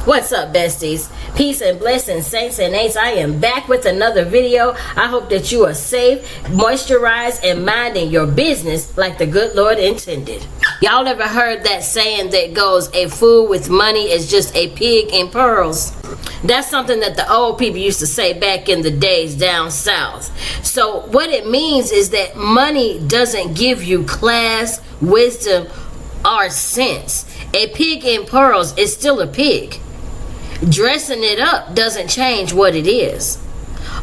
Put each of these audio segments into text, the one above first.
What's up, besties? Peace and blessings, saints and ain'ts. I am back with another video. I hope that you are safe, moisturized, and minding your business like the good Lord intended. Y'all ever heard that saying that goes, a fool with money is just a pig in pearls? That's something that the old people used to say back in the days down south. So what it means is that money doesn't give you class, wisdom, or sense. A pig in pearls is still a pig. Dressing it up doesn't change what it is.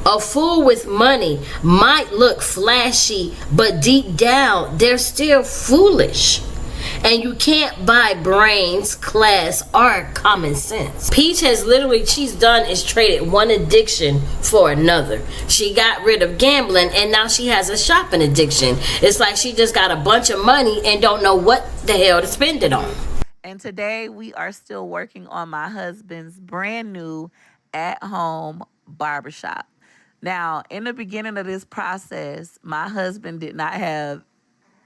A fool with money might look flashy, but deep down, they're still foolish. And you can't buy brains, class, or common sense. Peach has literally, she's done is traded one addiction for another. She got rid of gambling and now she has a shopping addiction. It's like she just got a bunch of money and don't know what the hell to spend it on. And today we are still working on my husband's brand new at-home barbershop. Now, in the beginning of this process, my husband did not have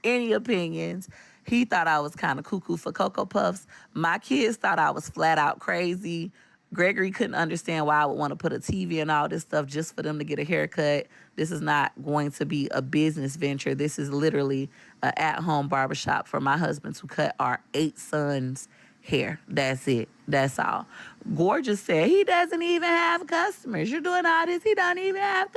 any opinions. He thought I was kind of cuckoo for Cocoa Puffs. My kids thought I was flat out crazy. Gregory couldn't understand why I would want to put a TV and all this stuff just for them to get a haircut. This is not going to be a business venture. This is literally an at-home barbershop for my husband to cut our 8 sons' hair. That's it. That's all. Gorgeous said, he doesn't even have customers. You're doing all this. He don't even have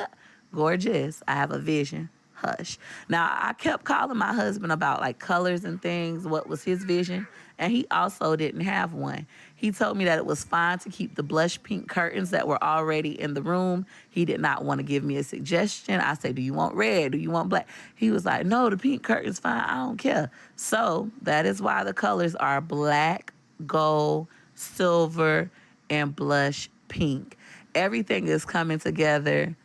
Gorgeous, I have a vision. Hush. Now, I kept calling my husband about like colors and things, what was his vision, and he also didn't have one. He told me that it was fine to keep the blush pink curtains that were already in the room. He did not want to give me a suggestion. I said, do you want red? Do you want black? He was like, no, the pink curtain's fine. I don't care. So that is why the colors are black, gold, silver, and blush pink. Everything is coming together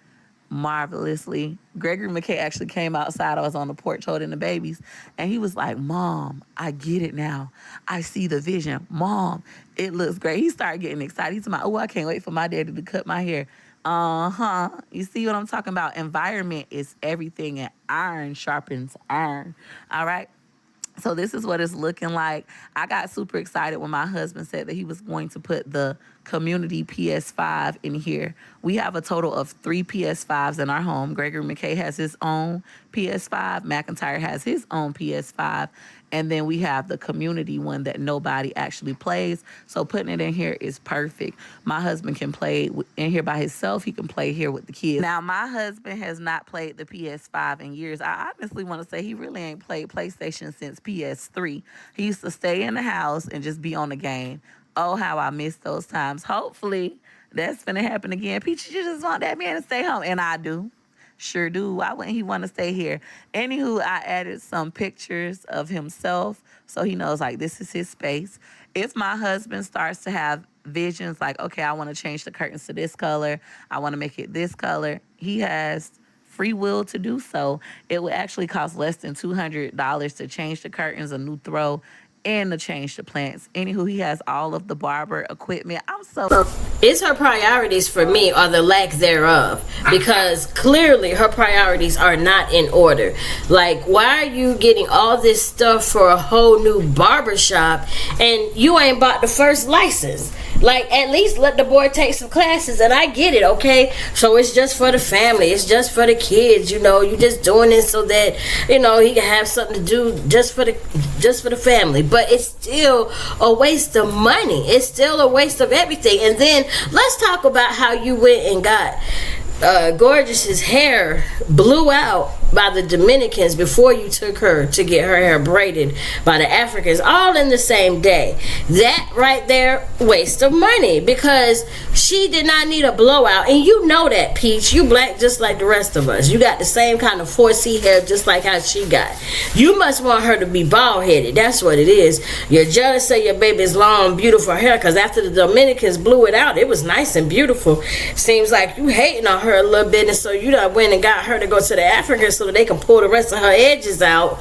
marvelously. Gregory McKay actually came outside. I was on the porch holding the babies, and he was like, Mom, I get it now. I see the vision. Mom, it looks great. He started getting excited. He's like, oh, I can't wait for my daddy to cut my hair. You see what I'm talking about? Environment is everything, and iron sharpens iron. All right. So this is what it's looking like. I got super excited when my husband said that he was going to put the community PS5 in here. We have a total of 3 PS5s in our home. Gregory McKay has his own PS5. McIntyre has his own PS5. And then we have the community one that nobody actually plays. So putting it in here is perfect. My husband can play in here by himself. He can play here with the kids. Now, my husband has not played the PS5 in years. I honestly want to say he really ain't played PlayStation since PS3. He used to stay in the house and just be on the game. Oh, how I miss those times. Hopefully, that's going to happen again. Peach, you just want that man to stay home. And I do. Sure do. Why wouldn't he want to stay here? Anywho, I added some pictures of himself so he knows, like, this is his space. If my husband starts to have visions like, okay, I want to change the curtains to this color, I want to make it this color, he has free will to do so. It would actually cost less than $200 to change the curtains, a new throw, and to change the plants. Anywho, he has all of the barber equipment. It's her priorities for me, or the lack thereof, because clearly her priorities are not in order. Like, why are you getting all this stuff for a whole new barbershop and you ain't bought the first license? Like, at least let the boy take some classes. And I get it, okay? So it's just for the family. It's just for the kids, you know. You just doing it so that, you know, he can have something to do just for the family. But it's still a waste of money. It's still a waste of everything. And then let's talk about how you went and got Gorgeous's hair blew out by the Dominicans before you took her to get her hair braided by the Africans, all in the same day. That right there, waste of money, because she did not need a blowout. And you know that, Peach. You black just like the rest of us. You got the same kind of 4C hair just like how she got. You must want her to be bald-headed. That's what it is. You're jealous of your baby's long, beautiful hair, because after the Dominicans blew it out, it was nice and beautiful. Seems like you hating on her a little bit, and so you done went and got her to go to the Africans so that they can pull the rest of her edges out,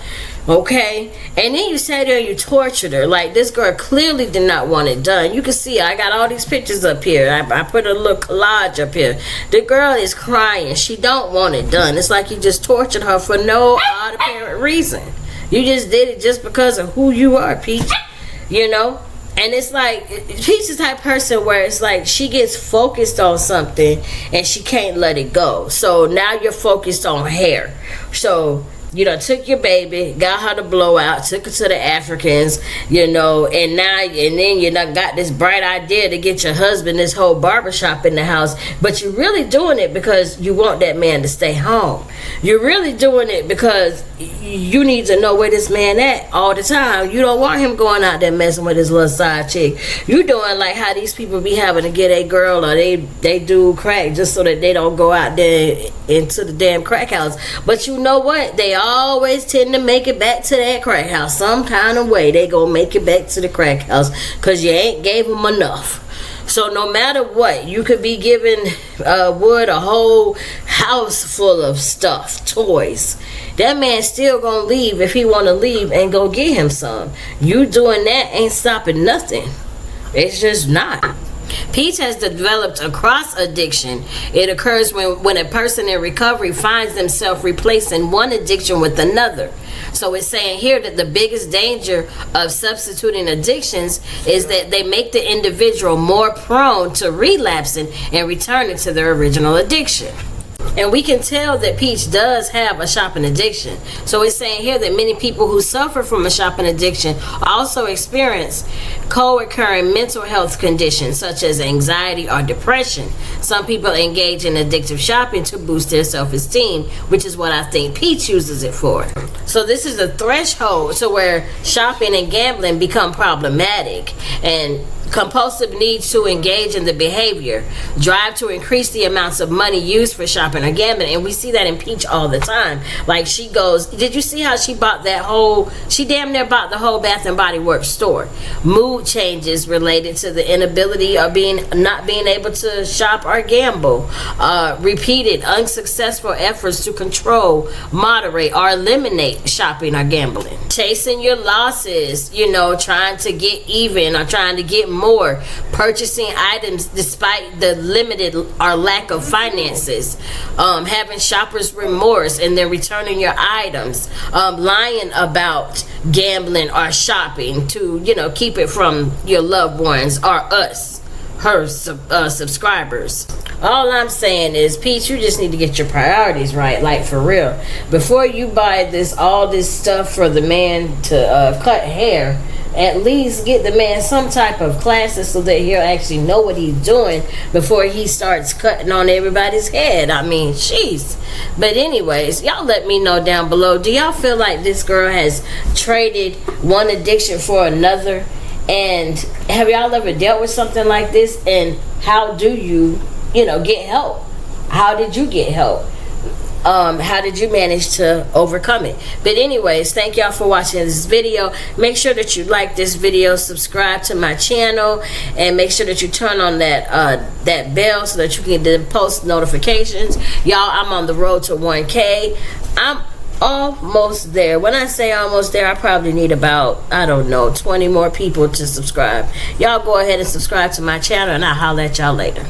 okay? And then you sat there and you tortured her. Like, this girl clearly did not want it done. You can see I got all these pictures up here. I put a little collage up here. The girl is crying. She don't want it done. It's like you just tortured her for no apparent reason. You just did it just because of who you are, Peach. You know? And it's like she's the type of person where it's like she gets focused on something and she can't let it go. So now you're focused on hair. So you know, took your baby, got her to blow out, took her to the Africans, you know, and then you done got this bright idea to get your husband this whole barbershop in the house, but you're really doing it because you want that man to stay home. You're really doing it because you need to know where this man at all the time. You don't want him going out there messing with his little side chick. You doing like how these people be having to get a girl or they do crack just so that they don't go out there into the damn crack house. But you know what? They always tend to make it back to that crack house some kind of way. They gonna make it back to the crack house because you ain't gave them enough. So no matter what, you could be giving Wood a whole house full of stuff, toys. That man still gonna leave if he wanna leave and go get him some. You doing that ain't stopping nothing. It's just not. Peach has developed a cross addiction. It occurs when a person in recovery finds themselves replacing one addiction with another. So it's saying here that the biggest danger of substituting addictions is that they make the individual more prone to relapsing and returning to their original addiction. And we can tell that Peach does have a shopping addiction. So it's saying here that many people who suffer from a shopping addiction also experience co-occurring mental health conditions such as anxiety or depression. Some people engage in addictive shopping to boost their self-esteem, which is what I think Peach uses it for. So this is a threshold to where shopping and gambling become problematic, and compulsive needs to engage in the behavior, drive to increase the amounts of money used for shopping or gambling. And we see that in Peach all the time. Like she goes, did you see how she bought she damn near bought the whole Bath and Body Works store. Mood changes related to the inability of not being able to shop or gamble. Repeated unsuccessful efforts to control, moderate, or eliminate shopping or gambling. Chasing your losses, you know, trying to get even or trying to get more, purchasing items despite the limited or lack of finances, having shopper's remorse and then returning your items, lying about gambling or shopping to, you know, keep it from your loved ones or her subscribers. All I'm saying is, Peach, you just need to get your priorities right, like for real. Before you buy all this stuff for the man to cut hair, at least get the man some type of classes so that he'll actually know what he's doing before he starts cutting on everybody's head. I mean, jeez. But anyways, y'all let me know down below. Do y'all feel like this girl has traded one addiction for another? And have y'all ever dealt with something like this? And how do you get help? How did you get help? How did you manage to overcome it? But anyways, thank y'all for watching this video. Make sure that you like this video, subscribe to my channel, and make sure that you turn on that bell so that you can then post notifications. Y'all, I'm on the road to 1K. I'm almost there. When I say almost there, I probably need about, I don't know, 20 more people to subscribe. Y'all go ahead and subscribe to my channel, and I'll holler at y'all later.